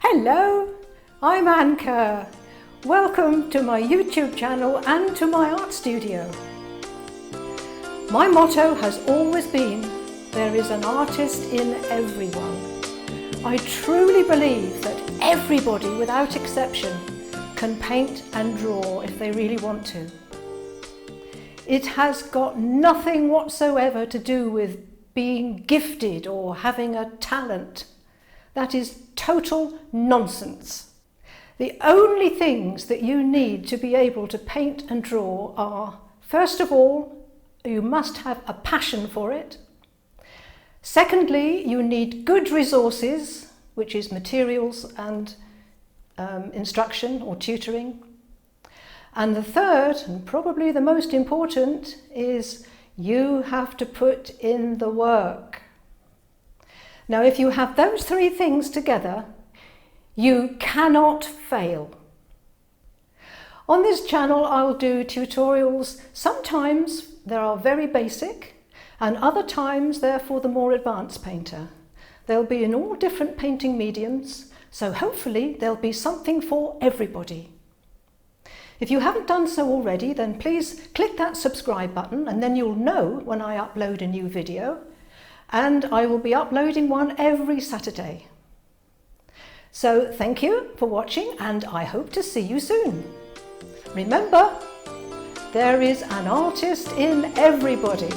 Hello, I'm Kerr. Welcome to my YouTube channel and to my art studio. My motto has always been, there is an artist in everyone. I truly believe that everybody, without exception, can paint and draw if they really want to. It has got nothing whatsoever to do with being gifted or having a talent. That is total nonsense. The only things that you need to be able to paint and draw are, first of all, you must have a passion for it. Secondly, you need good resources, which is materials and instruction or tutoring. And the third, and probably the most important, is you have to put in the work. Now, if you have those three things together, you cannot fail. On this channel, I'll do tutorials. Sometimes they are very basic, and other times they're for the more advanced painter. They'll be in all different painting mediums, so hopefully there'll be something for everybody. If you haven't done so already, then please click that subscribe button, and then you'll know when I upload a new video. And I will be uploading one every Saturday. So thank you for watching, and I hope to see you soon. Remember, there is an artist in everybody.